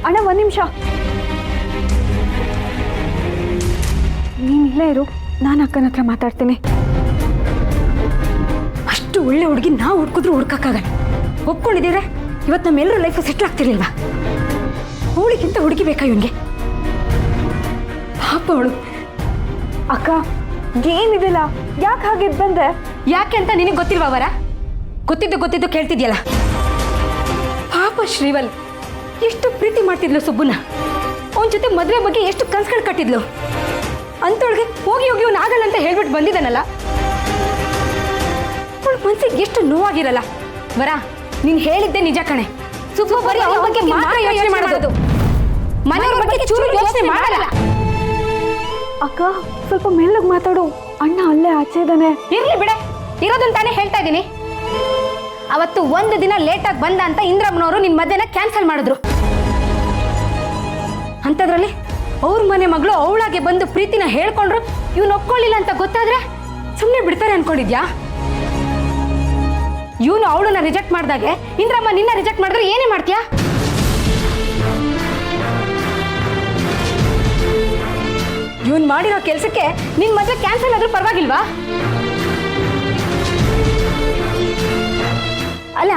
ಅಣ್ಣ ಒಂದು ನಿಮಿಷ, ನೀನು ಇಲ್ಲೇ ಇರು, ನಾನು ಅಕ್ಕನ ಹತ್ರ ಮಾತಾಡ್ತೀನಿ. ಅಷ್ಟು ಒಳ್ಳೆ ಹುಡುಗಿ ನಾವು ಹುಡ್ಕಿದ್ರು ಹುಡ್ಕಕ್ಕಾಗಲ್ಲ. ಒಪ್ಕೊಂಡಿದ್ದೀರಾ ಇವತ್ತು ನಮ್ಮೆಲ್ಲರೂ ಲೈಫ್ ಸೆಟ್ಲ್ ಆಗ್ತಿರ್ಲಿಲ್ವಾ? ಅವಳಿಗಿಂತ ಹುಡುಗಿ ಬೇಕಾ ಇವನ್ಗೆ? ಪಾಪ ಅವಳು. ಅಕ್ಕ ಏನಿದಿಲ್ಲ, ಯಾಕೆ ಹಾಗೆ ಬಂದೆ? ಯಾಕೆ ಅಂತ ನಿನಗೆ ಗೊತ್ತಿಲ್ವಾ ವರ? ಗೊತ್ತಿದ್ದು ಕೇಳ್ತಿದ್ಯಲ್ಲ. ಪಾಪ ಶ್ರೀವಲ್ ಎಷ್ಟು ಪ್ರೀತಿ ಮಾಡ್ತಿದ್ಲು ಸುಬ್ಬುನ. ಅವನ ಜೊತೆ ಮದುವೆ ಬಗ್ಗೆ ಎಷ್ಟು ಕನ್ಸುಗಳು ಕಟ್ಟಿದ್ಲು. ಅಂತೊಳಗೆ ಹೋಗಿ ಅವ್ನು ಆಗಲ್ಲ ಅಂತ ಹೇಳ್ಬಿಟ್ಟು ಬಂದಿದ್ದಾನಲ್ಲ. ಅವಳ ಮನ್ಸಿಗೆ ಎಷ್ಟು ನೋವಾಗಿರಲ್ಲ. ವರ, ನೀನು ಹೇಳಿದ್ದೆ ನಿಜ ಕಣೆ. ಸುಬ್ಬು ಬರೀ ಅವನ ಬಗ್ಗೆ ಮಾತ್ರ ಯೋಚನೆ ಮಾಡೋದು, ಮನೆಯವ್ರ ಬಗ್ಗೆ ಚೂರು ಯೋಚನೆ ಮಾಡಲ್ಲ. ಅಕ್ಕ ಸ್ವಲ್ಪ ಮೆಲ್ಲಗೆ ಮಾತಾಡು, ಅಣ್ಣ ಅಲ್ಲೇ ಆಚೆ ಇದ್ದಾನೆ. ಇರ್ಲಿ ಬಿಡೆ, ಇರೋದನ್ನ ತಾನೇ ಹೇಳ್ತಾ ಇದ್ದೀನಿ. ಅವತ್ತು ಒಂದು ದಿನ ಲೇಟಾಗಿ ಬಂದ ಅಂತ ಇಂದ್ರಮ್ಮನವರು ನಿನ್ನ ಮಧ್ಯಾಹ್ನ ಕ್ಯಾನ್ಸಲ್ ಮಾಡಿದ್ರು. ಅಂಥದ್ರಲ್ಲಿ ಅವ್ರ ಮನೆ ಮಗಳು ಅವಳಾಗೆ ಬಂದು ಪ್ರೀತಿನ ಹೇಳ್ಕೊಂಡ್ರು. ಇವ್ನು ಒಪ್ಕೊಳ್ಳಿಲ್ಲ ಅಂತ ಗೊತ್ತಾದ್ರೆ ಸುಮ್ಮನೆ ಬಿಡ್ತಾರೆ ಅನ್ಕೊಂಡಿದ್ಯಾ? ಇವನು ಅವಳನ್ನ ರಿಜೆಕ್ಟ್ ಮಾಡಿದಾಗೆ ಇಂದ್ರಮ್ಮ ನಿನ್ನ ರಿಜೆಕ್ಟ್ ಮಾಡಿದ್ರೆ ಏನೇ ಮಾಡ್ತೀಯಾ? ಇವನ್ ಮಾಡಿರೋ ಕೆಲಸಕ್ಕೆ ನಿನ್ ಮದುವೆ ಕ್ಯಾನ್ಸಲ್ ಆದ್ರೂ ಪರವಾಗಿಲ್ವಾ? ಅಲ್ಲ,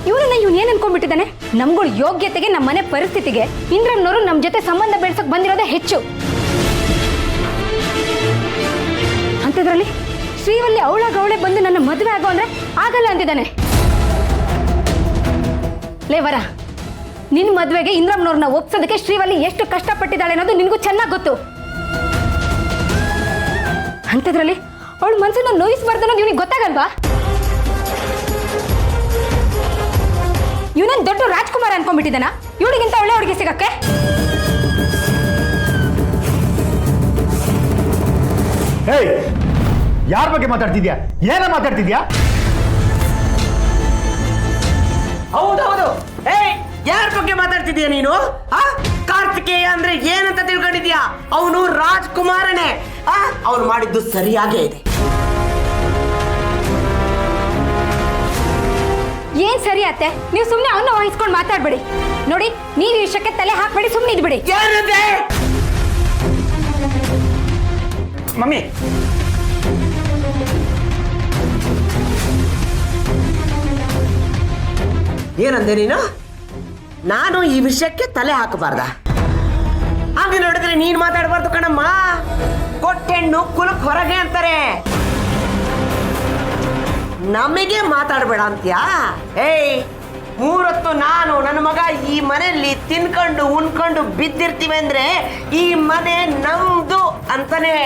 ಇವನನ್ನ ಇವನು ಏನ್ ಅನ್ಕೊಂಡ್ಬಿಟ್ಟಿದ್ದಾನೆ? ನಮ್ಗಳ ಯೋಗ್ಯತೆಗೆ, ನಮ್ಮ ಮನೆ ಪರಿಸ್ಥಿತಿಗೆ ಇಂದ್ರಮ್ನವರು ನಮ್ಮ ಜೊತೆ ಸಂಬಂಧ ಬೆಳೆಸಕ್ ಬಂದಿರೋದೇ ಹೆಚ್ಚು. ಅಂಥದ್ರಲ್ಲಿ ಶ್ರೀವಲ್ಲಿ ಅವಳೇ ಬಂದು ನನ್ನ ಮದುವೆ ಆಗೋ ಅಂದ್ರೆ ಆಗಲ್ಲ ಅಂತಿದ್ದಾನೆ. ಲೇ ವರ, ನಿನ್ನ ಮದುವೆಗೆ ಇಂದ್ರಮ್ನವ್ರನ್ನ ಒಪ್ಸೋದಕ್ಕೆ ಶ್ರೀವಲ್ಲಿ ಎಷ್ಟು ಕಷ್ಟಪಟ್ಟಿದ್ದಾಳೆ ಅನ್ನೋದು ನಿನಗೂ ಚೆನ್ನಾಗಿ ಗೊತ್ತು. ಅಂಥದ್ರಲ್ಲಿ ಅವಳ ಮನಸ್ಸನ್ನ ನೋಯಿಸಬಾರ್ದು ಅನ್ನೋದು ಇವನಿಗೆ ಗೊತ್ತಾಗಲ್ವಾ? ಇವನೇನು ದೊಡ್ಡ ರಾಜ್ಕುಮಾರ್ ಅನ್ಕೊಂಡ್ಬಿಟ್ಟಿದ್ದಾನ ಇವಳಿಗಿಂತ ಒಳ್ಳೆ ಹುಡುಗಿ ಸಿಗಕ್ಕೆ? ಯಾರ ಬಗ್ಗೆ ಮಾತಾಡ್ತಿದ್ಯಾ? ಏನ ಮಾತಾಡ್ತಿದ್ಯಾ? ಹೌದೌದು. ಯಾರ ಬಗ್ಗೆ ಮಾತಾಡ್ತಿದ್ಯಾ ನೀನು? ಕಾರ್ತಿಕೇಯ ಅಂದ್ರೆ ಏನಂತ ತಿಳ್ಕೊಂಡಿದ್ಯಾ? ಅವನು ರಾಜ್ಕುಮಾರನೇ. ಅವನು ಮಾಡಿದ್ದು ಸರಿಯಾಗೇ ಇದೆ. ಏನ್ ಸರಿ ಅತ್ತೆ, ನೀವು ಸುಮ್ಮನೆ ಅವನ್ನ ವಹಿಸ್ಕೊಂಡು ಮಾತಾಡ್ಬೇಡಿ. ನೋಡಿ, ನೀವು ಈ ವಿಷಯಕ್ಕೆ ತಲೆ ಹಾಕ್ಬೇಡಿ, ಸುಮ್ಮನೆ ಇದ್ಬಿಡಿ. ಏನಂತೆ ಮಮ್ಮಿ? ಏನಂದೆ ನೀನು? ನಾನು ಈ ವಿಷಯಕ್ಕೆ ತಲೆ ಹಾಕಬಾರ್ದ? ಹಾಗೆ ನೋಡಿದ್ರೆ ನೀನ್ ಮಾತಾಡಬಾರ್ದು ಕಣಮ್ಮ. ಕೊಟ್ಟೆಣ್ಣು ಕುಲಕ್ ಹೊರಗೆ ಅಂತಾರೆ. ನಮಗೆ ಮಾತಾಡಬೇಡ ಅಂತ್ಯಾ? ಮೂರೊತ್ತು ನಾನು ನನ್ನ ಮಗ ಈ ಮನೆಯಲ್ಲಿ ತಿನ್ಕೊಂಡು ಉಣ್ಕೊಂಡು ಬಿದ್ದಿರ್ತೀವಿ ಅಂದ್ರೆ ಈ ಮನೆ ನಮ್ದು ಅಂತಾನೆ.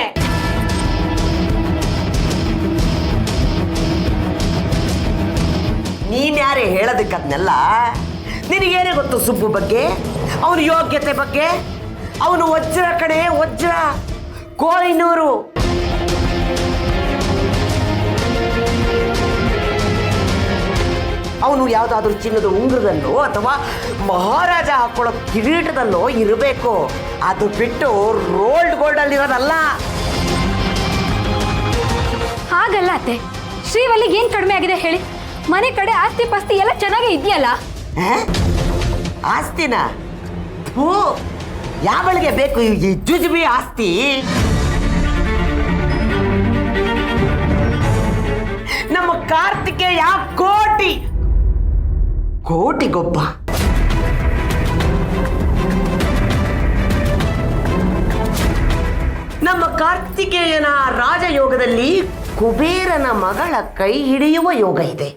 ನೀನ್ ಯಾರೇ ಹೇಳೋದಕ್ಕದ್ನೆಲ್ಲ? ನಿನಗೇನೇ ಗೊತ್ತು ಸುಬ್ಬು ಬಗ್ಗೆ, ಅವನ ಯೋಗ್ಯತೆ ಬಗ್ಗೆ? ಅವನು ವಜ್ರ ಕಡೆ, ವಜ್ರ, ಕೋಹಿನೂರು. ಅವನು ಯಾವುದಾದ್ರೂ ಚಿನ್ನದ ಉಂಗುರದಲ್ಲೋ ಅಥವಾ ಮಹಾರಾಜ ಹಾಕೊಳ್ಳೋ ಕಿರೀಟದಲ್ಲೋ ಇರಬೇಕು. ಅದು ಬಿಟ್ಟು ರೋಲ್ಡ್ ಗೋಲ್ಡ್ ಅಲ್ಲಿ ಇರೋದಲ್ಲ. ಹಾಗಲ್ಲ ಅತ್ತೆ, ಶ್ರೀವಲ್ಲಿಗೆ ಏನ್ ಕಡಿಮೆ ಆಗಿದೆ ಹೇಳಿ? ಮನೆ ಕಡೆ ಆಸ್ತಿ ಪಾಸ್ತಿ ಎಲ್ಲ ಚೆನ್ನಾಗೇ ಇದೆಯಲ್ಲ. ಆಸ್ತಿನ? ಯಾವಳಿಗೆ ಬೇಕು ಈ ಜುಜುಬಿ ಆಸ್ತಿ? ನಮ್ಮ ಕಾರ್ತಿಕೇಯ ಕೋಟಿಗೊಬ್ಬ. ನಮ್ಮ ಕಾರ್ತಿಕೇಯನ ರಾಜಯೋಗದಲ್ಲಿ ಕುಬೇರನ ಮಗಳ ಕೈ ಹಿಡಿಯುವ ಯೋಗ ಇದೆ.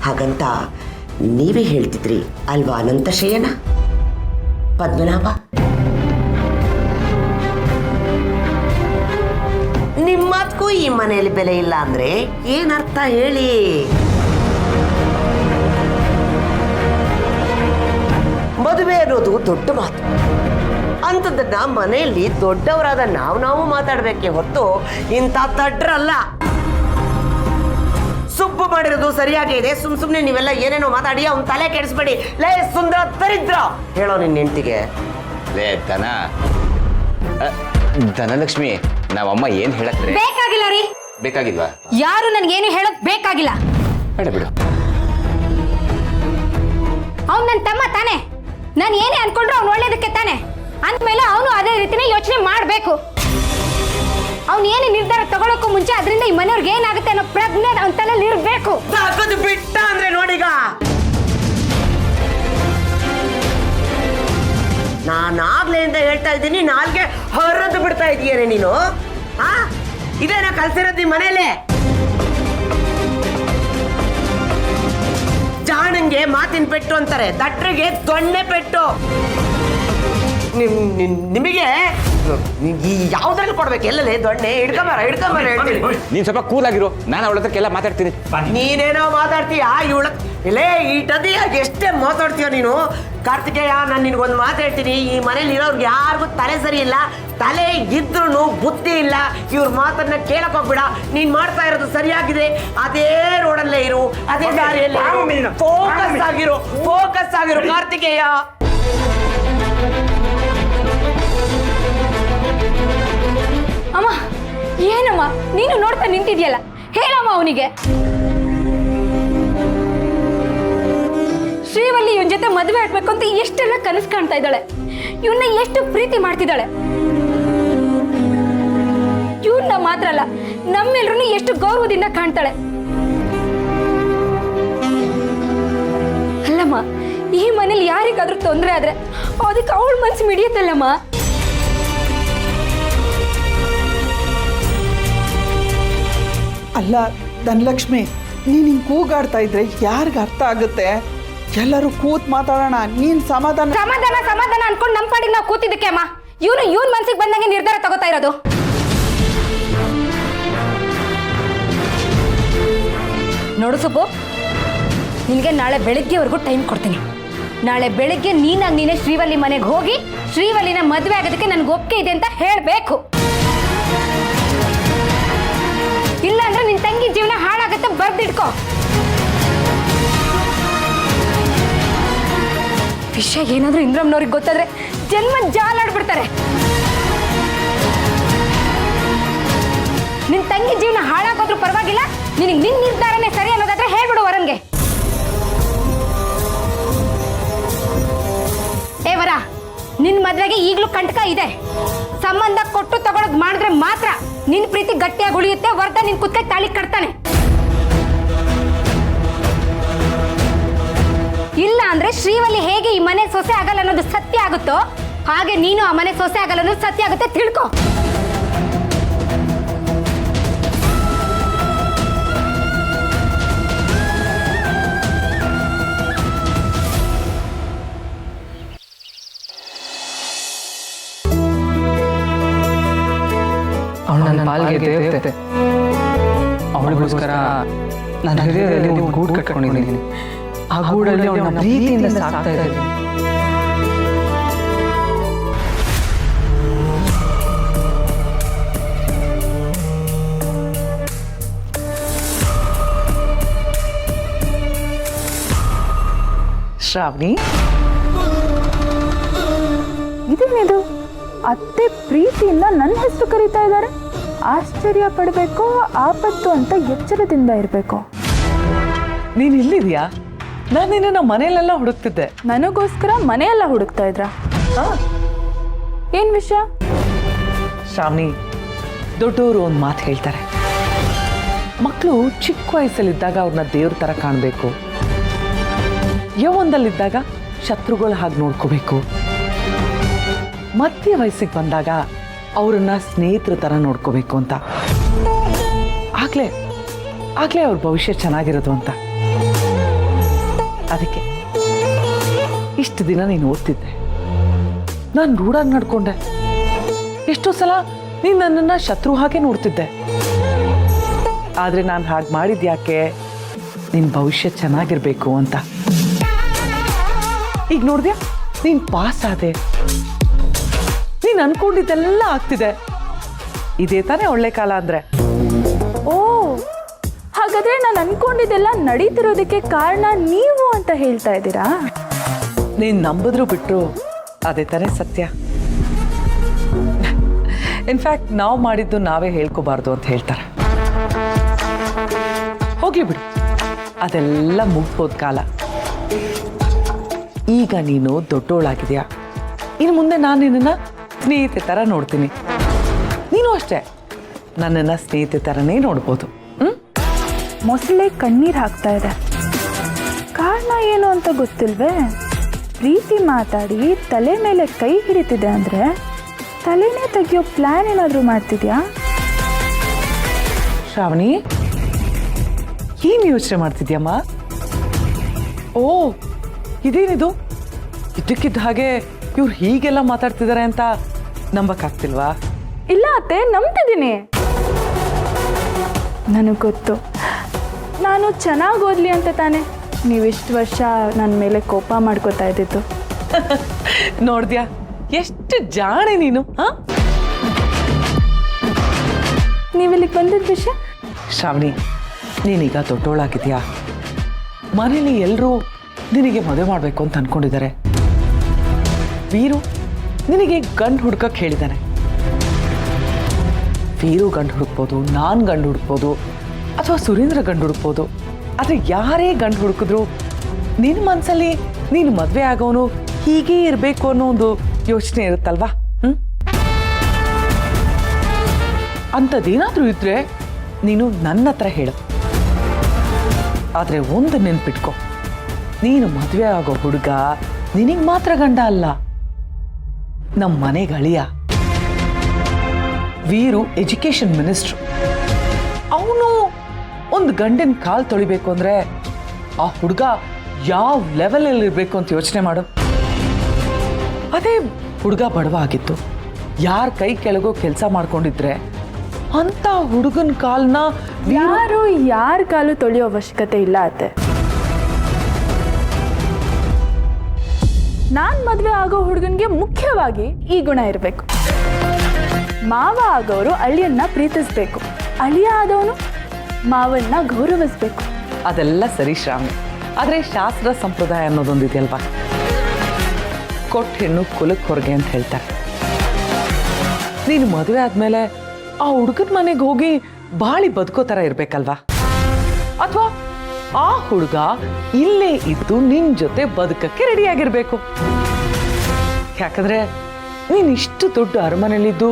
ಹಾಗಂತ ನೀವೇ ಹೇಳ್ತಿದ್ರಿ ಅಲ್ವಾ ಅನಂತ ಶಯನ, ಪದ್ಮನಾಭ? ನಿಮ್ಮದಕ್ಕೂ ಈ ಮನೆಯಲ್ಲಿ ಬೆಲೆ ಇಲ್ಲ ಅಂದ್ರೆ ಏನರ್ಥ ಹೇಳಿ? ಮದುವೆ ಅನ್ನೋದು ದೊಡ್ಡ ಮಾತು. ಅಂಥದ್ದನ್ನ ಮನೆಯಲ್ಲಿ ದೊಡ್ಡವರಾದ ನಾವು ಮಾತಾಡ್ಬೇಕೆ ಹೊತ್ತು ಇಂಥ ತಡ್ರಲ್ಲ. ಸುಬ್ಬು ಮಾಡಿರೋದು ಸರಿಯಾಗೇ ಇದೆ. ಸುಮ್ಮನೆ ನೀವೆಲ್ಲ ಏನೇನೋ ಮಾತಾಡಿ ಅವ್ನ ತಲೆ ಕೆಡಿಸ್ಬೇಡಿ. ಲೇ ಸುಂದರ ದರಿದ್ರ, ಹೇಳೋ ನಿನ್ನ ಹೆಂಡತಿಗೆ. ಲೇ ಧನಲಕ್ಷ್ಮಿ, ನಾವಮ್ಮ ಏನ್ ಹೇಳಕ್ರೆ? ಬೇಕಾಗಿಲ್ಲ ರೀ. ಬೇಕಾಗಿಲ್ವಾ? ಯಾರು ನನ್ಗೇನು ಹೇಳಕ್ ಬೇಕಾಗಿಲ್ಲ. ಬೇಡ ಬಿಡು. ಅವ್ನು ನನ್ನ ತಮ್ಮ ತಾನೆ, ನಾನು ಏನೇ ಅನ್ಕೊಂಡ್ರು ಅವ್ನು ಒಳ್ಳೇದಕ್ಕೆ ತಾನೆ. ಅಂದಮೇಲೆ ಅವನು ಅದೇ ರೀತಿನೇ ಯೋಚನೆ ಮಾಡಬೇಕು. ಅವ್ನು ಏನೇ ನಿರ್ಧಾರ ತಗೊಳಕ್ಕೂ ಮುಂಚೆ ಅದರಿಂದ ಈ ಮನೆಯವ್ರಿಗೆ ಏನಾಗುತ್ತೆ ಅನ್ನೋ ಪ್ರಜ್ಞೆ ಅವನ ತಲೆಯಲ್ಲಿ ಇರಬೇಕು. ತಾಕತ್ತು ಬಿಟ್ಟ ಅಂದ್ರೆ ನೋಡೀಗ ನಾನಾಗ್ಲೆಯಿಂದ ಹೇಳ್ತಾ ಇದ್ದೀನಿ, ನಾಲ್ಗೆ ಹೊರದು ಬಿಡ್ತಾ ಇದೀಯೇನೆ ನೀನು. ಇದೇನ ಕಲ್ಸಿರೋದು ಈ ಮನೇಲೆ? ಜಾಣಂಗೆ ಮಾತಿನ ಪೆಟ್ಟು ಅಂತಾರೆ, ದಟ್ರಿಗೆ ದೊಣ್ಣೆ ಪೆಟ್ಟು. ನಿಮಗೆ ಯಾವ್ದ್ರಲ್ಲಿ ಕೊಡ್ಬೇಕು? ಎಲ್ಲಲೇ ದೊಣ್ಣೆ? ಹಿಡ್ಕೊಂಬರ ಹೇಳ್ತೀನಿ. ನೀನ್ ಸ್ವಲ್ಪ ಕೂಲ್ ಆಗಿರು, ನಾನು ಅವಳ ಹತ್ರಕ್ಕೆಲ್ಲ ಮಾತಾಡ್ತೀನಿ. ನೀನೇನೋ ಮಾತಾಡ್ತೀಯ, ಇವಳ ಇಲ್ಲೇ ಈಟದಿ ಎಷ್ಟೇ ಮಾತಾಡ್ತೀಯ ನೀನು. ಕಾರ್ತಿಕೇಯ, ನಾನು ನಿನ್ಗೊಂದು ಮಾತಾಡ್ತೀನಿ. ಈ ಮನೇಲಿ ಇರೋರ್ಗೆ ಯಾರಿಗೂ ತಲೆ ಸರಿ ಇಲ್ಲ, ತಲೆ ಇದ್ರೂ ಬುದ್ಧಿ ಇಲ್ಲ. ಇವ್ರ ಮಾತನ್ನ ಕೇಳಕ್ ಹೋಗ್ಬೇಡ. ನೀನ್ ಮಾಡ್ತಾ ಇರೋದು ಸರಿಯಾಗಿದೆ, ಅದೇ ರೋಡಲ್ಲೇ ಇರು, ಅದೇ ದಾರಿಯಲ್ಲಿ ಫೋಕಸ್ ಆಗಿರು ಕಾರ್ತಿಕೇಯ. ಅಮ್ಮ, ಏನಮ್ಮ ನೀನು ನೋಡ್ತಾ ನಿಂತಿದ್ಯಲ್ಲ, ಹೇಳಮ್ಮ ಅವನಿಗೆ. ಶ್ರೀವಲ್ಲಿ ಇವನ್ ಜೊತೆ ಮದುವೆ ಆಗ್ಬೇಕು ಅಂತ ಎಷ್ಟೆಲ್ಲ ಕನಸು ಕಾಣ್ತಾ ಇದ್ದಾಳೆ. ಇವನ್ನ ಎಷ್ಟು ಪ್ರೀತಿ ಮಾಡ್ತಿದ್ದಾಳೆ. ಇವನ್ನ ಮಾತ್ರ ಅಲ್ಲ, ನಮ್ಮೆಲ್ರೂ ಎಷ್ಟು ಗೌರವದಿಂದ ಕಾಣ್ತಾಳೆ. ಅಲ್ಲಮ್ಮ, ಈ ಮನೇಲಿ ಯಾರಿಗಾದ್ರೂ ತೊಂದರೆ ಆದ್ರೆ ಅದಕ್ಕೆ ಅವಳ ಮನ್ಸು ಮಿಡಿಯುತ್ತಲ್ಲಮ್ಮ. ಅಲ್ಲ ಧನಲಕ್ಷ್ಮಿ, ನೀನು ಹಿಂಗೆ ಕೂಗಾಡ್ತಾ ಇದ್ರೆ ಯಾರಿಗೆ ಅರ್ಥ ಆಗುತ್ತೆ? ಎಲ್ಲರೂ ಕೂತ್ ಮಾತಾಡೋಣ. ನೀನ್ ಸಮಾಧಾನ ಅನ್ಕೊಂಡು ನಮ್ಮ ಪಾಡಿಗೆ ನಾವು ಕೂತಿದ್ದಕ್ಕೆ ಅಮ್ಮ. ಇವನ್ ಮನ್ಸಿಗೆ ಬಂದಂಗೆ ನಿರ್ಧಾರ ತಗೋತಾ ಇರೋದು. ನೋಡು ಸುಬ್ಬು, ನಿನಗೆ ನಾಳೆ ಬೆಳಿಗ್ಗೆವರೆಗೂ ಟೈಮ್ ಕೊಡ್ತೀನಿ. ನಾಳೆ ಬೆಳಿಗ್ಗೆ ನೀನೇ ಶ್ರೀವಲ್ಲಿ ಮನೆಗೆ ಹೋಗಿ ಶ್ರೀವಲ್ಲಿನ ಮದುವೆ ಆಗೋದಕ್ಕೆ ನನ್ಗೆ ಒಪ್ಪಿಗೆ ಇದೆ ಅಂತ ಹೇಳಬೇಕು. ಇಲ್ಲ ಅಂದ್ರೆ ನಿನ್ ತಂಗಿ ಜೀವನ ಹಾಳಾಗತ್ತೆ, ಬರ್ದಿಡ್ಕೋ. ವಿಷಯ ಏನಾದ್ರೂ ಇಂದ್ರಮ್ಮನವ್ರಿಗೆ ಗೊತ್ತಾದ್ರೆ ಜನ್ಮ ಜಾಲಾಡ್ಬಿಡ್ತಾರೆ. ನಿನ್ ತಂಗಿ ಜೀವನ ಹಾಳಾಗೋದ್ರೂ ಪರವಾಗಿಲ್ಲ, ನಿನಗೆ ನಿನ್ ನಿರ್ಧಾರನೇ ಸರಿ ಅನ್ನೋದಾದ್ರೆ ಹೇಳ್ಬಿಡು ವರನ್ಗೆ. ಏ ವರ, ನಿನ್ ಮದ್ವೆಗೆ ಈಗ್ಲೂ ಕಂಟಕ ಇದೆ. ಸಂಬಂಧ ಕೊಟ್ಟು ತಗೊಳೋದ್ ಮಾಡಿದ್ರೆ ಮಾತ್ರ ನಿನ್ ಪ್ರೀತಿ ಗಟ್ಟಿಯಾಗಿ ಉಳಿಯುತ್ತೆ. ವರ್ಧ ನಿನ್ ಕುತ್ತಿಗೆ ತಾಳಿ ಕಟ್ತಾನೆ. ಇಲ್ಲ ಅಂದ್ರೆ ಶ್ರೀವಲ್ಲಿ ಹೇಗೆ ಈ ಮನೆ ಸೊಸೆ ಆಗಲ್ಲ ಅನ್ನೋದು ಸತ್ಯ ಆಗುತ್ತೋ ಹಾಗೆ ನೀನು ಆ ಮನೆ ಸೊಸೆ ಆಗಲ್ಲ ಅನ್ನೋದು ಸತ್ಯ ಆಗುತ್ತೆ, ತಿಳ್ಕೊ. ಅವಳು ನನ್ನ ಪಾಲ್ಗೆ ದೇವತೆ. ಅವಳಿಗೋಸ್ಕರ ನನ್ನ ಹೃದಯದಲ್ಲಿ ಒಂದು ಗೂಡು ಕಟ್ಕೊಂಡಿದ್ದೀನಿ. ಆ ಗೂಡಲ್ಲಿ ಅವಳನ್ನ ಪ್ರೀತಿಯಿಂದ ಸಾಕ್ತಾ ಇದ್ದೀನಿ. ಶ್ರಾವಣಿ, ಇದೇನಿದು? ಅತ್ತೆ ಪ್ರೀತಿಯಿಂದ ನನ್ನ ಹೆಸರು ಕರೀತಾ ಇದ್ದಾರೆ. ಆಶ್ಚರ್ಯ ಪಡಬೇಕು, ಆಪತ್ತು ಅಂತ ಎಚ್ಚರದಿಂದ ಇರಬೇಕು. ನೀನ್ ಇಲ್ಲಿದ್ಯಾ? ನಾನು ನಿನ್ನ ಮನೆಯಲ್ಲೆಲ್ಲ ಹುಡುಕ್ತಿದ್ದೆ. ನನಗೋಸ್ಕರ ಮನೆಯೆಲ್ಲ ಹುಡುಕ್ತಾ ಇದ್ರ? ಏನ್ ವಿಷಯ? ಶ್ರಾವಣಿ, ದೊಡ್ಡವರು ಒಂದು ಮಾತು ಹೇಳ್ತಾರೆ. ಮಕ್ಕಳು ಚಿಕ್ಕ ವಯಸ್ಸಲ್ಲಿದ್ದಾಗ ಅವ್ರನ್ನ ದೇವ್ರ ಥರ ಕಾಣಬೇಕು. ಯೌವನದಲ್ಲಿದ್ದಾಗ ಶತ್ರುಗಳ ಹಾಗೆ ನೋಡ್ಕೋಬೇಕು. ಮಧ್ಯ ವಯಸ್ಸಿಗೆ ಬಂದಾಗ ಅವ್ರನ್ನ ಸ್ನೇಹಿತರ ಥರ ನೋಡ್ಕೋಬೇಕು ಅಂತ. ಆಗ್ಲೇ ಅವ್ರ ಭವಿಷ್ಯ ಚೆನ್ನಾಗಿರೋದು ಅಂತ. ಅದಕ್ಕೆ ಇಷ್ಟು ದಿನ ನೀನು ಓದ್ತಿದ್ದೆ, ನಾನು ರೂಢಾಗಿ ನಡ್ಕೊಂಡೆ. ಎಷ್ಟೋ ಸಲ ನೀನು ನನ್ನನ್ನು ಶತ್ರು ಹಾಗೆ ನೋಡ್ತಿದ್ದೆ. ಆದರೆ ನಾನು ಹಾಗೆ ಮಾಡಿದ್ಯಾಕೆ? ನಿನ್ನ ಭವಿಷ್ಯ ಚೆನ್ನಾಗಿರ್ಬೇಕು ಅಂತ. ಈಗ ನೋಡಿದ್ಯಾ, ನೀನು ಪಾಸ್ ಆದೆ. ನೀನು ಅನ್ಕೊಂಡಿದ್ದೆಲ್ಲ ಆಗ್ತಿದೆ. ಇದೇ ತಾನೇ ಒಳ್ಳೆ ಕಾಲ ಅಂದರೆ. ಓ, ಹಾಗಾದ್ರೆ ನಾನು ಅನ್ಕೊಂಡಿದ್ದೆಲ್ಲ ನಡೀತಿರೋದಕ್ಕೆ ಕಾರಣ ನೀವು ಅಂತ ಹೇಳ್ತಾ ಇದ್ದೀರಾ? ನೀನು ನಂಬಿದ್ರು ಬಿಟ್ರು ಅದೇ ತಾನೇ ಸತ್ಯ. ಇನ್ಫ್ಯಾಕ್ಟ್ ನಾವು ಮಾಡಿದ್ದು ನಾವೇ ಹೇಳ್ಕೋಬಾರ್ದು ಅಂತ ಹೇಳ್ತಾರೆ. ಹೋಗ್ಲಿ ಬಿಡು, ಅದೆಲ್ಲ ಮುಗ್ಬೋದ್ ಕಾಲ. ಈಗ ನೀನು ದೊಡ್ಡೋಳಾಗಿದೆಯಾ, ಇನ್ನು ಮುಂದೆ ನಾನು ನಿನ್ನನ್ನು ಸ್ನೇಹಿತೆ ಥರ ನೋಡ್ತೀನಿ. ನೀನು ಅಷ್ಟೇ ನನ್ನನ್ನು ಸ್ನೇಹಿತೆ ಥರನೇ ನೋಡ್ಬೋದು. ಮೊಸಳೆ ಕಣ್ಣೀರು ಹಾಕ್ತಾ ಇದೆ. ಕಾರಣ ಏನು ಅಂತ ಗೊತ್ತಿಲ್ವೇ? ಪ್ರೀತಿ ಮಾತಾಡಿ ತಲೆ ಮೇಲೆ ಕೈ ಹಿಡಿತಿದೆ ಅಂದರೆ ತಲೆನೇ ತೆಗಿಯೋ ಪ್ಲ್ಯಾನ್ ಏನಾದರೂ ಮಾಡ್ತಿದ್ಯಾ? ಶ್ರಾವಣಿ, ಏನು ಯೋಚನೆ ಮಾಡ್ತಿದ್ಯಮ್ಮ? ಓ, ಇದೇನಿದು? ಇದಕ್ಕಿದ್ದ ಹಾಗೆ ಇವ್ರು ಹೀಗೆಲ್ಲ ಮಾತಾಡ್ತಿದ್ದಾರೆ ಅಂತ ನಂಬಕ್ಕಾಗ್ತಿಲ್ವಾ? ಇಲ್ಲ ಅತ್ತೆ, ನಂಬ್ತಿದ್ದೀನಿ. ನನಗೆ ಗೊತ್ತು, ನಾನು ಚೆನ್ನಾಗಿ ಓದಲಿ ಅಂತ ತಾನೆ ನೀವಿಷ್ಟು ವರ್ಷ ನನ್ನ ಮೇಲೆ ಕೋಪ ಮಾಡ್ಕೋತಾ ಇದ್ದಿದ್ದು. ನೋಡ್ದ್ಯಾ ಎಷ್ಟು ಜಾಣೆ ನೀನು. ನೀವಿಲ್ಲಿಗೆ ಬಂದಿದ್ದ ವಿಷಯ? ಶ್ರಾವಣಿ, ನೀನೀಗ ದೊಡ್ಡೋಳಾಗಿದ್ಯಾ. ಮನೇಲಿ ಎಲ್ಲರೂ ನಿನಗೆ ಮದುವೆ ಮಾಡಬೇಕು ಅಂತ ಅನ್ಕೊಂಡಿದ್ದಾರೆ. ವೀರು ನಿನಗೆ ಗಂಡು ಹುಡ್ಕಕ್ಕೆ ಹೇಳಿದ್ದಾನೆ. ವೀರು ಗಂಡು ಹುಡುಕ್ಬೋದು, ನಾನು ಗಂಡು ಹುಡುಕ್ಬೋದು, ಅಥವಾ ಸುರೇಂದ್ರ ಗಂಡು ಹುಡುಕ್ಬೋದು. ಆದರೆ ಯಾರೇ ಗಂಡು ಹುಡುಕಿದ್ರು ನಿನ್ನ ಮನಸ್ಸಲ್ಲಿ ನೀನು ಮದುವೆ ಆಗೋನು ಹೀಗೇ ಇರಬೇಕು ಅನ್ನೋ ಒಂದು ಯೋಚನೆ ಇರುತ್ತಲ್ವಾ? ಅಂಥದ್ದೇನಾದರೂ ಇದ್ರೆ ನೀನು ನನ್ನ ಹತ್ರ ಹೇಳು. ಆದರೆ ಒಂದು ನೆನ್ಪಿಟ್ಕೊ, ನೀನು ಮದುವೆ ಆಗೋ ಹುಡುಗ ನಿನಗೆ ಮಾತ್ರ ಗಂಡ ಅಲ್ಲ, ನಮ್ಮ ಮನೆಗೆ ಅಳಿಯ. Veeru education minister. ಅವನು ಒಂದು ಗಂಡಿನ ಕಾಲು ತೊಳಿಬೇಕು ಅಂದರೆ ಆ ಹುಡುಗ ಯಾವ ಲೆವೆಲಲ್ಲಿ ಇರಬೇಕು ಅಂತ ಯೋಚನೆ ಮಾಡು. ಅದೇ ಹುಡುಗ ಬಡವ ಆಗಿತ್ತು, ಯಾರ ಕೈ ಕೆಳಗೋ ಕೆಲಸ ಮಾಡ್ಕೊಂಡಿದ್ರೆ ಅಂತ ಹುಡುಗನ ಕಾಲನ್ನ ಯಾರು ಯಾರ ಕಾಲು ತೊಳೆಯೋ ಅವಶ್ಯಕತೆ ಇಲ್ಲ ಅತ್ತೆ. ನಾನು ಮದುವೆ ಆಗೋ ಹುಡುಗನಿಗೆ ಮುಖ್ಯವಾಗಿ ಈ ಗುಣ ಇರಬೇಕು. ಮಾವ ಆಗೋರು ಅಳಿಯನ್ನ ಪ್ರೀತಿಸ್ಬೇಕು, ಅಳಿಯ ಆದವನು ಮಾವನ್ನ ಗೌರವಿಸ್ಬೇಕು. ಅದೆಲ್ಲ ಸರಿ ಶ್ರಾವಣಿ, ಆದರೆ ಶಾಸ್ತ್ರ ಸಂಪ್ರದಾಯ ಅನ್ನೋದೊಂದಿದೆಯಲ್ವಾ, ಕೊಟ್ಟ ಹೆಣ್ಣು ಕುಲಕ್ಕೆ ಹೊರಗೆ ಅಂತ ಹೇಳ್ತಾರೆ. ನೀನು ಮದುವೆ ಆದಮೇಲೆ ಆ ಹುಡುಗನ ಮನೆಗೆ ಹೋಗಿ ಬಾಳಿ ಬದುಕೋ ಥರ ಇರಬೇಕಲ್ವಾ? ಅಥವಾ ಆ ಹುಡುಗ ಇಲ್ಲೇ ಇದ್ದು ನಿನ್ನ ಜೊತೆ ಬದುಕಕ್ಕೆ ರೆಡಿಯಾಗಿರಬೇಕು. ಯಾಕಂದರೆ ನೀನು ಇಷ್ಟು ದೊಡ್ಡ ಅರಮನೆಯಲ್ಲಿದ್ದು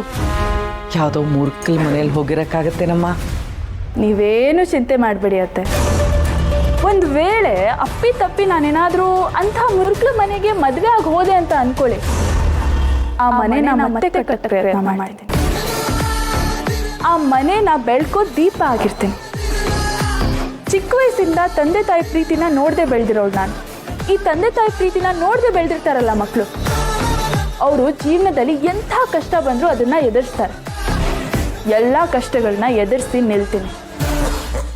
ಯಾವುದೋ ಮೂರ್ಖಲ್ ಮನೇಲಿ ಹೋಗಿರೋಕ್ಕಾಗತ್ತೇನಮ್ಮ? ನೀವೇನು ಚಿಂತೆ ಮಾಡಬೇಡಿ ಅತ್ತೆ. ಒಂದು ವೇಳೆ ಅಪ್ಪಿ ತಪ್ಪಿ ನಾನೇನಾದರೂ ಅಂಥ ಮುರುಕ್ಲ ಮನೆಗೆ ಮದುವೆ ಆಗಿ ಹೋದೆ ಅಂತ ಅನ್ಕೊಳ್ಳಿ, ಆ ಮನೆನ ಮತ್ತೆ ಕಟ್ಟಕ್ಕೆ ಪ್ರಯತ್ನ ಮಾಡ್ತೀನಿ. ಆ ಮನೆನ ಬೆಳ್ಕೋ ದೀಪ ಆಗಿರ್ತೀನಿ. ಚಿಕ್ಕ ವಯಸ್ಸಿಂದ ತಂದೆ ತಾಯಿ ಪ್ರೀತಿನ ನೋಡದೆ ಬೆಳೆದಿರೋಳು ನಾನು. ಈ ತಂದೆ ತಾಯಿ ಪ್ರೀತಿನ ನೋಡದೆ ಬೆಳೆದಿರ್ತಾರಲ್ಲ ಮಕ್ಕಳು, ಅವರು ಜೀವನದಲ್ಲಿ ಎಂಥ ಕಷ್ಟ ಬಂದರೂ ಅದನ್ನು ಎದುರಿಸ್ತಾರೆ. ಎಲ್ಲ ಕಷ್ಟಗಳನ್ನ ಎದುರಿಸಿ ನಿಲ್ತೀನಿ.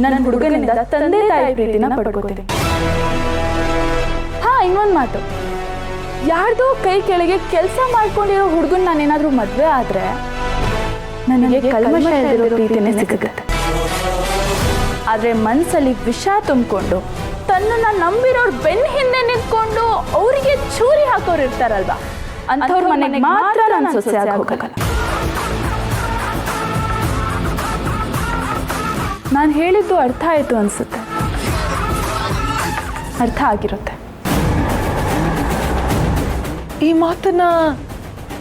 ನನ್ನ ಹುಡುಗನಿಂದ ತಂದೆ ತಾಯಿ ಪ್ರೀತಿನ ಪಡ್ಕೋತೀನಿ. ಇನ್ನೊಂದು ಮಾತು, ಯಾರ್ದೋ ಕೈ ಕೆಳಗೆ ಕೆಲಸ ಮಾಡ್ಕೊಂಡಿರೋ ಹುಡುಗನ್ ನಾನೇನಾದ್ರೂ ಮದುವೆ ಆದ್ರೆ ನನಗೆ ಕಲ್ಮಶ ಇರೋ ಪ್ರೀತಿನೇ ಸಿಗುತ್ತೆ. ಆದ್ರೆ ಮನ್ಸಲ್ಲಿ ವಿಷ ತುಂಬಿಕೊಂಡು ತನ್ನನ್ನ ನಂಬಿರೋರ್ ಬೆನ್ನ ಹಿಂದೆ ನಿಂತ್ಕೊಂಡು ಅವರಿಗೆ ಚೂರಿ ಹಾಕೋರು ಇರ್ತಾರಲ್ವಾ, ಅಂಥವ್ರ ಮನೆಗೆ ಮಾತ್ರ ನಾನು ಸೊಸೆ ಆಗಿ ಹೋಗಲ್ಲ. ನಾನು ಹೇಳಿದ್ದು ಅರ್ಥ ಆಯಿತು ಅನ್ಸುತ್ತೆ. ಅರ್ಥ ಆಗಿರುತ್ತೆ. ಈ ಮಾತನ್ನ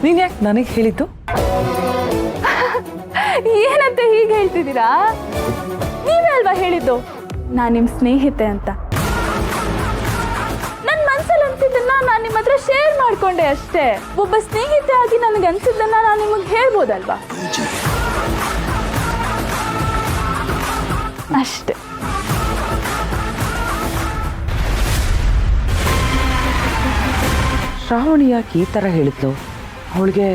ನೀನು ಯಾಕೆ ನನಗೆ ಹೇಳಿದ್ದು? ಏನಂತ ಹೀಗೆ ಹೇಳ್ತಿದ್ದೀರಾ? ನೀವೇ ಅಲ್ವಾ ಹೇಳಿದ್ದು ನಾನು ನಿಮ್ಮ ಸ್ನೇಹಿತೆ ಅಂತ. ನನ್ನ ಮನಸ್ಸಲ್ಲಿ ಅನ್ಸಿದ್ದನ್ನ ನಾನು ನಿಮ್ಮ ಹತ್ರ ಶೇರ್ ಮಾಡ್ಕೊಂಡೆ ಅಷ್ಟೇ. ಒಬ್ಬ ಸ್ನೇಹಿತೆ ಆಗಿ ನನಗೆ ಅನ್ಸಿದ್ದನ್ನ ನಾನು ನಿಮಗೆ ಹೇಳ್ಬೋದಲ್ವಾ, ಅಷ್ಟೇ. ಶ್ರಾವಣಿ ಯಾಕೆ ಈ ಥರ ಹೇಳಿದ್ಲು? ಅವಳಿಗೆ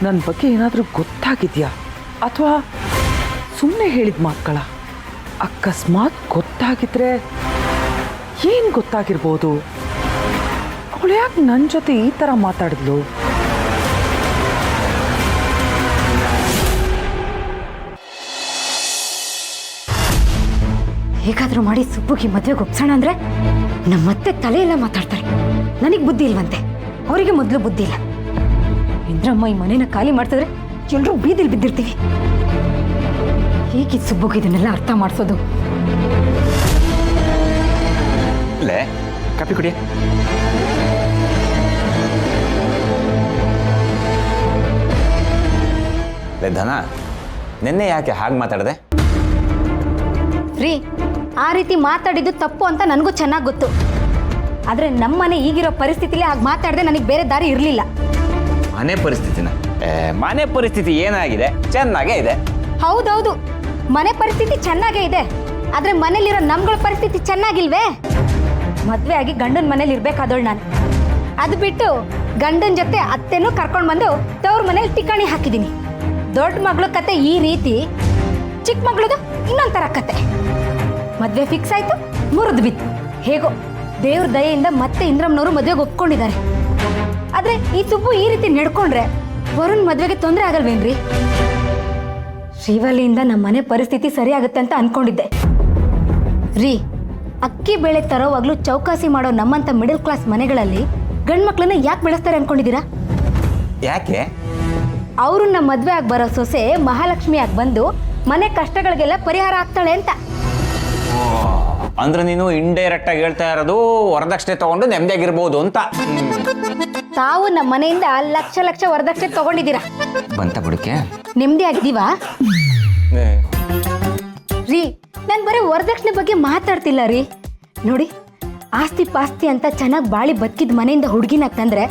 ನನ್ನ ಬಗ್ಗೆ ಏನಾದರೂ ಗೊತ್ತಾಗಿದೆಯಾ ಅಥವಾ ಸುಮ್ಮನೆ ಹೇಳಿದ ಮಾತುಗಳ? ಅಕಸ್ಮಾತ್ ಗೊತ್ತಾಗಿದ್ರೆ ಏನು ಗೊತ್ತಾಗಿರ್ಬೋದು? ಅವಳು ಯಾಕೆ ನನ್ನ ಜೊತೆ ಈ ಥರ ಮಾತಾಡಿದ್ಲು? ಹೇಗಾದರೂ ಮಾಡಿ ಸುಬ್ಬುಗೆ ಮದುವೆಗೆ ಒಪ್ಸೋಣ ಅಂದರೆ ನಮ್ಮತ್ತೆ ತಲೆ ಎಲ್ಲ ಮಾತಾಡ್ತಾರೆ. ನನಗೆ ಬುದ್ಧಿ ಇಲ್ವಂತೆ, ಅವರಿಗೆ ಮೊದಲು ಬುದ್ಧಿ ಇಲ್ಲ. ಇಂದ್ರಮ್ಮ ಈ ಮನೇನ ಖಾಲಿ ಮಾಡ್ತಿದ್ರೆ ಎಲ್ಲರೂ ಬೀದಿಲಿ ಬಿದ್ದಿರ್ತೀವಿ. ಹೇಗೆ ಸುಬ್ಬುಗೆ ಇದನ್ನೆಲ್ಲ ಅರ್ಥ ಮಾಡಿಸೋದು? ಲೇ ಕಾಫಿ ಕುಡಿ. ಲೇ ಧನ, ನಿನ್ನೆ ಯಾಕೆ ಹಾಗೆ ಮಾತಾಡಿದೆ? ರೀ, ಆ ರೀತಿ ಮಾತಾಡಿದ್ದು ತಪ್ಪು ಅಂತ ನನಗೂ ಚೆನ್ನಾಗಿ ಗೊತ್ತು. ಆದರೆ ನಮ್ಮನೆ ಈಗಿರೋ ಪರಿಸ್ಥಿತಿಲಿ ಹಾಗೆ ಮಾತಾಡದೆ ನನಗೆ ಬೇರೆ ದಾರಿ ಇರಲಿಲ್ಲ. ಮನೆ ಪರಿಸ್ಥಿತಿನ? ಮನೆ ಪರಿಸ್ಥಿತಿ ಏನಾಗಿದೆ? ಚೆನ್ನಾಗೇ ಇದೆ. ಹೌದೌದು, ಮನೆ ಪರಿಸ್ಥಿತಿ ಚೆನ್ನಾಗೇ ಇದೆ. ಆದರೆ ಮನೇಲಿರೋ ನಮ್ಗಳ ಪರಿಸ್ಥಿತಿ ಚೆನ್ನಾಗಿಲ್ವೇ? ಮದುವೆ ಆಗಿ ಗಂಡನ ಮನೇಲಿ ಇರ್ಬೇಕಾದವಳು ನಾನು. ಅದು ಬಿಟ್ಟು ಗಂಡನ ಜೊತೆ ಅತ್ತೆನೂ ಕರ್ಕೊಂಡು ಬಂದು ತವ್ರ ಮನೇಲಿ ಟಿಕಾಣಿ ಹಾಕಿದ್ದೀನಿ. ದೊಡ್ಡ ಮಗಳ ಕತೆ ಈ ರೀತಿ, ಚಿಕ್ಕ ಮಗಳದು ಇನ್ನೊಂಥರ ಕತೆ. ಮದುವೆ ಫಿಕ್ಸ್ ಆಯ್ತು, ಮುರಿದು ಬಿತ್ತು. ಹೇಗೋ ದೇವ್ರ ದಯೆಯಿಂದ ಮತ್ತೆ ಇಂದ್ರಮ್ಮನವರು ಮದುವೆಗೆ ಒಪ್ಕೊಂಡಿದ್ದಾರೆ. ಆದ್ರೆ ಈ ಸುಬ್ಬು ಈ ರೀತಿ ನಡ್ಕೊಂಡ್ರೆ ವರುಣ್ ಮದುವೆಗೆ ತೊಂದರೆ ಆಗಲ್ವೇನ್ರಿ? ಶ್ರೀವಲ್ಲಿಯಿಂದ ನಮ್ಮ ಮನೆ ಪರಿಸ್ಥಿತಿ ಸರಿ ಆಗುತ್ತೆ ಅಂತ ಅನ್ಕೊಂಡಿದ್ದೆ ರೀ. ಅಕ್ಕಿ ಬೇಳೆ ತರೋವಾಗ್ಲೂ ಚೌಕಾಸಿ ಮಾಡೋ ನಮ್ಮಂತ ಮಿಡಲ್ ಕ್ಲಾಸ್ ಮನೆಗಳಲ್ಲಿ ಗಂಡು ಮಕ್ಳನ್ನ ಯಾಕೆ ಬೆಳೆಸ್ತಾರೆ ಅನ್ಕೊಂಡಿದ್ದೀರಾ? ಯಾಕೆ? ಅವರು ನಮ್ಮ ಮದುವೆ ಆಗಿ ಬರೋ ಸೊಸೆ ಮಹಾಲಕ್ಷ್ಮಿಯಾಗಿ ಬಂದು ಮನೆ ಕಷ್ಟಗಳಿಗೆಲ್ಲ ಪರಿಹಾರ ಆಗ್ತಾಳೆ ಅಂತ. ಅಂದ್ರೆ ನೀನು ಇಂಡೈರೆಕ್ಟ್ ಆಗಿ ಹೇಳ್ತಾ ಇರೋದು ವರದಕ್ಷಿಣೆ ತಗೊಂಡು ನೆಮ್ಮದಿಯಾಗಿರ್ಬೋದು ಅಂತ. ತಾವು ನಮ್ಮ ಮನೆಯಿಂದ ಲಕ್ಷ ಲಕ್ಷ ವರದಕ್ಷಿಣೆ ತಗೊಂಡಿದ್ದೀರಾ. ಬಂತ ಬುಡಕ್ಕೆ ನೆಮ್ಮದಿ ಆಗಿದ್ದೀವಾ ರೀ? ನಾನು ಬರೀ ವರದಕ್ಷಿಣೆ ಬಗ್ಗೆ ಮಾತಾಡ್ತಿಲ್ಲ ರೀ. ನೋಡಿ, ಆಸ್ತಿ ಪಾಸ್ತಿ ಅಂತ ಚೆನ್ನಾಗಿ ಬಾಳಿ ಬದುಕಿದ ಮನೆಯಿಂದ ಹುಡುಗಿನ ತಂದ್ರೆ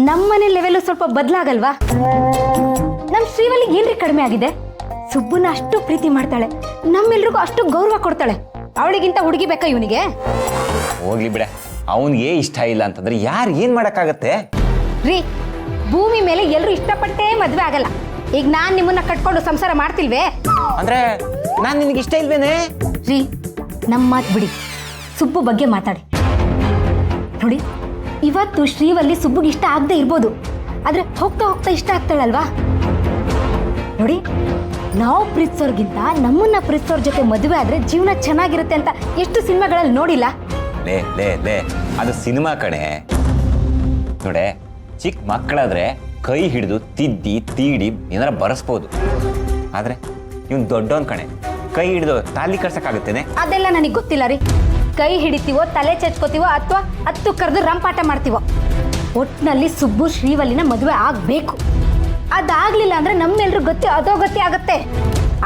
ನಮ್ಮ ಮನೆ ಲೆವೆಲ್ ಸ್ವಲ್ಪ ಬದಲಾಗಲ್ವಾ? ನಮ್ಮ ಶ್ರೀವಲ್ಲಿಗೆ ಏನ್ರಿ ಕಡಿಮೆ ಆಗಿದೆ? ಸುಬ್ಬುನ ಅಷ್ಟು ಪ್ರೀತಿ ಮಾಡ್ತಾಳೆ, ನಮ್ಮೆಲ್ರಿಗೂ ಅಷ್ಟು ಗೌರವ ಕೊಡ್ತಾಳೆ. ಅವಳಿಗಿಂತ ಹುಡುಗಿ ಬೇಕಾ ಇವನಿಗೆ? ಹೋಗ್ಲಿ ಬಿಡ, ಅವನಿಗೆ ಇಷ್ಟ ಇಲ್ಲ ಅಂತಂದ್ರೆ ಯಾರು ಏನ್ ಮಾಡಕ್ಕಾಗತ್ತೆ ರೀ? ಭೂಮಿ ಮೇಲೆ ಎಲ್ಲರೂ ಇಷ್ಟಪಟ್ಟೇ ಮದ್ವೆ ಆಗಲ್ಲ. ಈಗ ನಾನ್ ನಿಮ್ಮನ್ನ ಕಟ್ಕೊಂಡು ಸಂಸಾರ ಮಾಡ್ತಿಲ್ವೇ? ಅಂದ್ರೆ ನಾನ್ ನಿನಗೆ ಇಷ್ಟ ಇಲ್ವೇನೆ? ರೀ, ನಮ್ಮ ಮಾತು ಬಿಡಿ, ಸುಬ್ಬು ಬಗ್ಗೆ ಮಾತಾಡಿ. ನೋಡಿ, ಇವತ್ತು ಶ್ರೀವಲ್ಲಿ ಸುಬ್ಬುಗೆ ಇಷ್ಟ ಆಗದೆ ಇರ್ಬೋದು, ಆದ್ರೆ ಹೋಗ್ತಾ ಹೋಗ್ತಾ ಇಷ್ಟ ಆಗ್ತಾಳಲ್ವಾ? ನೋಡಿ, ನಾವು ಪ್ರೀತಿಸೋರ್ಗಿಂತ ನಮ್ಮನ್ನ ಪ್ರೀತಿಸೋರ್ ಜೊತೆ ಮದುವೆ ಆದ್ರೆ ಜೀವನ ಚೆನ್ನಾಗಿರುತ್ತೆ ಅಂತ ಎಷ್ಟು ಸಿನಿಮಾಗಳಲ್ಲಿ ನೋಡಿಲ್ಲ? ಲೇ ಲೇ ಲೇ ಅದು ಸಿನಿಮಾ ಕಣೆ. ನೋಡೆ, ಚಿಕ್ಕ ಮಕ್ಕಳಾದ್ರೆ ಕೈ ಹಿಡಿದು ತಿದ್ದಿ ತೀಡಿ ಏನಾರ ಬರೆಸ್ಬೋದು. ಆದ್ರೆ ಇವ್ನು ದೊಡ್ಡವನ್ ಕಣೆ, ಕೈ ಹಿಡಿದು ತಾಲಿ ಕರ್ಸಕ್ಕಾಗತ್ತೇನೆ? ಅದೆಲ್ಲ ನನಗೆ ಗೊತ್ತಿಲ್ಲ ರೀ. ಕೈ ಹಿಡಿತೀವೋ, ತಲೆ ಚೆಚ್ಕೋತೀವೋ, ಅಥವಾ ಹತ್ತು ಕರೆದು ರಂಪಾಟ ಮಾಡ್ತೀವೋ, ಒಟ್ಟಿನಲ್ಲಿ ಸುಬ್ಬು ಶ್ರೀವಲ್ಲಿನ ಮದುವೆ ಆಗ್ಬೇಕು. ಅದಾಗ್ಲಿಲ್ಲ ಅಂದ್ರೆ ನಮ್ಮೆಲ್ರೂ ಗತಿ ಅಧೋಗತಿ ಆಗತ್ತೆ.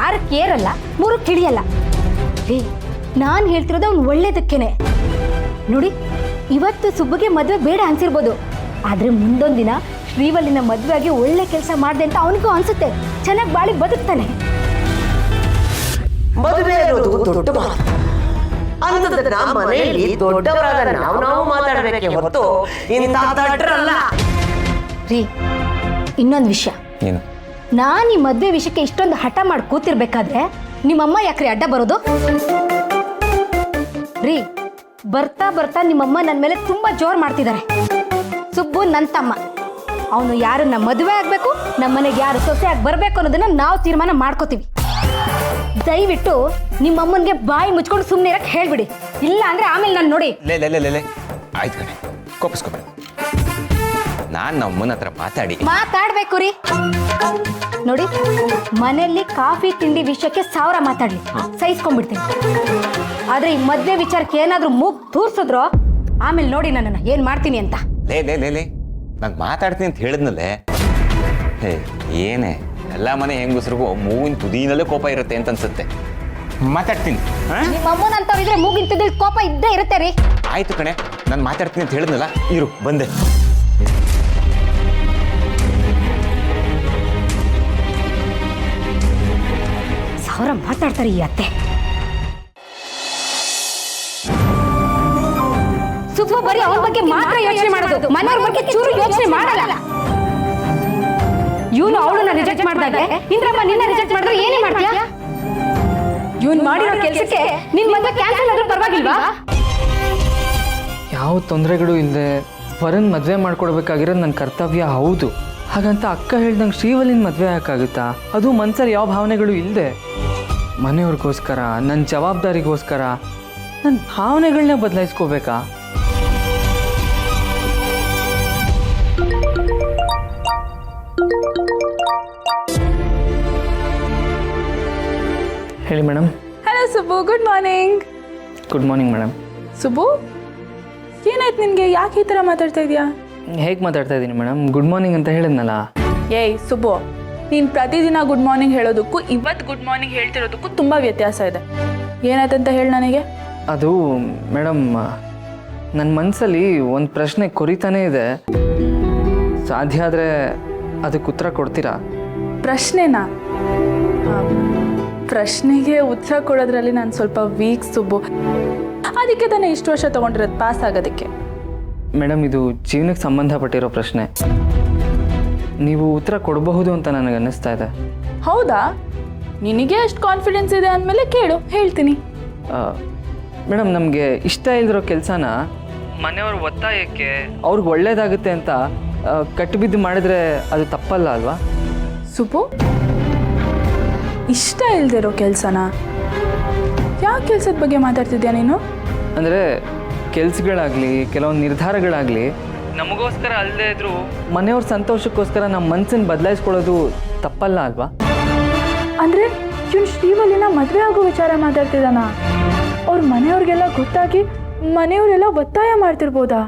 6ಕ್ಕೆ ಏರಲ್ಲ, 3ಕ್ಕೆ ಹಿಡಿಯಲ್ಲ ರೀ. ನಾನು ಹೇಳ್ತಿರೋದು ಅವ್ನು ಒಳ್ಳೇದಕ್ಕೇನೆ. ನೋಡಿ, ಇವತ್ತು ಸುಬ್ಬುಗೆ ಮದುವೆ ಬೇಡ ಅನ್ಸಿರ್ಬೋದು, ಆದ್ರೆ ಮುಂದೊಂದು ದಿನ ಶ್ರೀವಲ್ಲಿನ ಮದುವೆ ಆಗಿ ಒಳ್ಳೆ ಕೆಲಸ ಮಾಡಿದೆ ಅಂತ ಅವನಿಗೂ ಅನ್ಸುತ್ತೆ. ಚೆನ್ನಾಗಿ ಬಾಳಿ ಬದುಕ್ತಾನೆ. ಮದುವೆ ಇರೋದು ದೊಡ್ಡ ಮಾತು. ಅಂತದನ್ನ ಮನೆಯಲ್ಲಿ ದೊಡ್ಡವರಾದ ನಾವು ಮಾತಾಡಬೇಕೆ ಹೊರತು ಇಂಥ ದಡ್ಡರಲ್ಲ ರೀ. ಇನ್ನೊಂದು ವಿಷಯ, ಏನು? ನಾನು ಈ ಮದುವೆ ವಿಷಯಕ್ಕೆ ಇಷ್ಟೊಂದು ಹಠ ಮಾಡಿ ಕೂತಿರ್ಬೇಕಾದ್ರೆ ನಿಮ್ಮಮ್ಮ ಯಾಕ್ರಿ ಅಡ್ಡ ಬರೋದು ರೀ? ಬರ್ತಾ ಬರ್ತಾ ನಿಮ್ಮಮ್ಮ ನನ್ನ ಮೇಲೆ ತುಂಬಾ ಜೋರ್ ಮಾಡ್ತಿದ್ದಾರೆ. ಸುಬ್ಬು ನನ್ನ ತಮ್ಮ, ಅವನು ಯಾರನ್ನ ಮದುವೆ ಆಗ್ಬೇಕು, ನಮ್ಮ ಮನೆಗೆ ಯಾರು ಸೊಸೆಯಾಗಿ ಬರ್ಬೇಕು ಅನ್ನೋದನ್ನ ನಾವು ತೀರ್ಮಾನ ಮಾಡ್ಕೋತೀವಿ. ದಯವಿಟ್ಟು ನಿಮ್ಮಮ್ಮನಿಗೆ ಬಾಯಿ ಮುಚ್ಕೊಂಡು ಸುಮ್ಮನೆ ಇರಕ್ಕೆ ಹೇಳ್ಬಿಡಿ, ಇಲ್ಲ ಅಂದ್ರೆ ಆಮೇಲೆ ನಾನು ನೋಡಿ. ಲೇ ಲೇ ಲೇ ಲೇ ಆಯ್ತು ಕಣೆ, ಕೋಪಿಸ್ಕೊಬೇಡ. ನಾನು ನಮ್ಮನ ಹತ್ರ ಮಾತಾಡ್ಬೇಕು ರೀ. ನೋಡಿ, ಮನೆಯಲ್ಲಿ ಕಾಫಿ ತಿಂಡಿ ವಿಷಯಕ್ಕೆ 1000 ಮಾತಾಡ್ಲಿ, ಸಹಿಸ್ಕೊಂಡ್ಬಿಡ್ತೀನಿ. ಆದ್ರೆ ಈ ಮದ್ವೆ ವಿಚಾರಕ್ಕೆ ಏನಾದ್ರೂ ಮೂಗ್ ತೂರ್ಸಿದ್ರೋ ಆಮೇಲೆ ನೋಡಿ ನನ್ನನ್ನ ಏನ್ ಮಾಡ್ತೀನಿ ಅಂತ. ಲೇ ಲೇ ಲೇ ಲೇ ನಾನು ಮಾತಾಡ್ತೀನಿ ಅಂತ ಹೇಳಿದ್ನಲ್ಲೇ. ಹೇ, ಏನೇ ಎಲ್ಲ ಮನೆ ಹೆಂಗಸ್ರಿಗೂ ಮೂವಿನ ತುದಿನಲ್ಲೇ ಕೋಪ ಇರುತ್ತೆ ಅಂತ ಅನ್ಸುತ್ತೆ. ಮಾತಾಡ್ತೀನಿ. ನಿಮ್ಮ ಅಮ್ಮನಂತವ್ರಿದ್ರೆ ಮೂಗಿಂತದಲ್ಲಿ ಕೋಪ ಇದ್ದೇ ಇರುತ್ತೆ ರೀ. ಆಯ್ತು ಕಣೆ, ನಾನು ಮಾತಾಡ್ತೀನಿ ಅಂತ ಹೇಳಿದ್ನಲ್ಲ, ಇರು ಬಂದೆ. ಸಾವಿರ ಮಾತಾಡ್ತಾರೆ ಈ ಅತ್ತೆ. ಸುಬ್ಬು ಬರೀ ಅವನ ಬಗ್ಗೆ ಮಾತ್ರ ಯೋಚನೆ ಮಾಡೋದು, ಮನೆಯವ್ರ ಬಗ್ಗೆ ಚೂರು ಯೋಚನೆ ಮಾಡಲ್ಲ. ಇವನು ಅವಳನ್ನ ರಿಜೆಕ್ಟ್ ಮಾಡಿದಾಗ ಇಂದ್ರಮ್ಮ ನಿನ್ನ ರಿಜೆಕ್ಟ್ ಮಾಡಿದ್ರೆ ಏನೇ ಮಾಡ್ತೀಯಾ? ಇವನು ಮಾಡಿರೋ ಕೆಲಸಕ್ಕೆ ನಿನ್ ಮದುವೆ ಕ್ಯಾನ್ಸಲ್ ಆದ್ರೂ ಪರವಾಗಿಲ್ವಾ? ಯಾವ ತೊಂದರೆಗಳು ಇಲ್ಲದೆ ವರನ್ ಮದುವೆ ಮಾಡ್ಕೊಡ್ಬೇಕಾಗಿರೋದು ನನ್ನ ಕರ್ತವ್ಯ. ಹೌದು, ಹಾಗಂತ ಅಕ್ಕ ಹೇಳ್ದಂಗೆ ಶ್ರೀವಲ್ಲಿನ ಮದುವೆ ಯಾಕಾಗುತ್ತಾ? ಅದು ಮನ್ಸಲ್ಲಿ ಯಾವ ಭಾವನೆಗಳು ಇಲ್ಲದೆ ಮನೆಯವ್ರಿಗೋಸ್ಕರ, ನನ್ನ ಜವಾಬ್ದಾರಿಗೋಸ್ಕರ ನನ್ನ ಭಾವನೆಗಳನ್ನ ಬದಲಾಯಿಸ್ಕೋಬೇಕಾ? ಹೇಳಿ madam. Hello Subbu, good morning. Good morning madam. Subbu, ಏನಾಯ್ತು ನಿನಗೆ? ಯಾಕೆ ಈ ಥರ ಮಾತಾಡ್ತಾ ಇದೀಯಾ? ಹೇಗೆ ಮಾತಾಡ್ತಾ ಇದ್ದೀನಿ ಮೇಡಮ್? ಗುಡ್ ಮಾರ್ನಿಂಗ್ ಅಂತ ಹೇಳಿದ್ನಲ್ಲ. ಏಯ್ ಸುಬ್ಬು, ನೀನು ಪ್ರತಿದಿನ ಗುಡ್ ಮಾರ್ನಿಂಗ್ ಹೇಳೋದಕ್ಕೂ ಇವತ್ತು ಗುಡ್ ಮಾರ್ನಿಂಗ್ ಹೇಳ್ತಿರೋದಕ್ಕೂ ತುಂಬ ವ್ಯತ್ಯಾಸ ಇದೆ. ಏನಾಯ್ತಂತ ಹೇಳಿ ನನಗೆ. ಅದು ಮೇಡಮ್, ನನ್ನ ಮನಸ್ಸಲ್ಲಿ ಒಂದು ಪ್ರಶ್ನೆ ಕೊರಿತಾನೇ ಇದೆ. ಸಾಧ್ಯ ಆದರೆ ಅದಕ್ಕೆ ಉತ್ತರ ಕೊಡ್ತೀರಾ? ಪ್ರಶ್ನೆನಾ? ಪ್ರಶ್ನೆಗೆ ಉತ್ತರ ಕೊಡೋದ್ರಲ್ಲಿ ನಾನು ಸ್ವಲ್ಪ ವೀಕ್ ಸುಬ್ಬು. ಅದಕ್ಕೆ ತಾನೇ ಇಷ್ಟು ವರ್ಷ ತೊಗೊಂಡಿರೋದು ಪಾಸ್ ಆಗೋದಕ್ಕೆ. ಮೇಡಮ್, ಇದು ಜೀವನಕ್ಕೆ ಸಂಬಂಧಪಟ್ಟಿರೋ ಪ್ರಶ್ನೆ. ನೀವು ಉತ್ತರ ಕೊಡಬಹುದು ಅಂತ ನನಗೆ ಅನ್ನಿಸ್ತಾ ಇದೆ. ಹೌದಾ? ನಿನಗೆ ಅಷ್ಟು ಕಾನ್ಫಿಡೆನ್ಸ್ ಇದೆ ಅಂದಮೇಲೆ ಕೇಳು, ಹೇಳ್ತೀನಿ. ಮೇಡಮ್, ನಮಗೆ ಇಷ್ಟ ಇಲ್ದಿರೋ ಕೆಲಸನ ಮನೆಯವ್ರ ಒತ್ತಾಯಕ್ಕೆ ಅವ್ರಿಗೆ ಒಳ್ಳೇದಾಗುತ್ತೆ ಅಂತ ಕಟ್ಟಿಬಿದ್ದು ಮಾಡಿದ್ರೆ ಅದು ತಪ್ಪಲ್ಲ ಅಲ್ವಾ? ಸುಬ್ಬು, ಇಷ್ಟ ಇಲ್ದಿರೋ ಕೆಲಸನ? ಯಾವ ಕೆಲಸದ ಬಗ್ಗೆ ಮಾತಾಡ್ತಿದ್ಯಾ ನೀನು? ಅಂದರೆ ಕೆಲಸಗಳಾಗಲಿ, ಕೆಲವೊಂದು ನಿರ್ಧಾರಗಳಾಗಲಿ ನಮಗೋಸ್ಕರ ಅಲ್ಲದೆ ಇದ್ರೂ ಮನೆಯವ್ರ ಸಂತೋಷಕ್ಕೋಸ್ಕರ ನಮ್ಮ ಮನಸ್ಸನ್ನು ಬದಲಾಯಿಸ್ಕೊಳ್ಳೋದು ತಪ್ಪಲ್ಲ ಅಲ್ವಾ? ಅಂದರೆ ಇವನು ಶ್ರೀವಲ್ಲಿನ ಮದುವೆ ಆಗೋ ವಿಚಾರ ಮಾತಾಡ್ತಿದ್ದಾನ? ಅವ್ರ ಮನೆಯವ್ರಿಗೆಲ್ಲ ಗೊತ್ತಾಗಿ ಮನೆಯವರೆಲ್ಲ ಒತ್ತಾಯ ಮಾಡ್ತಿರ್ಬೋದಾ?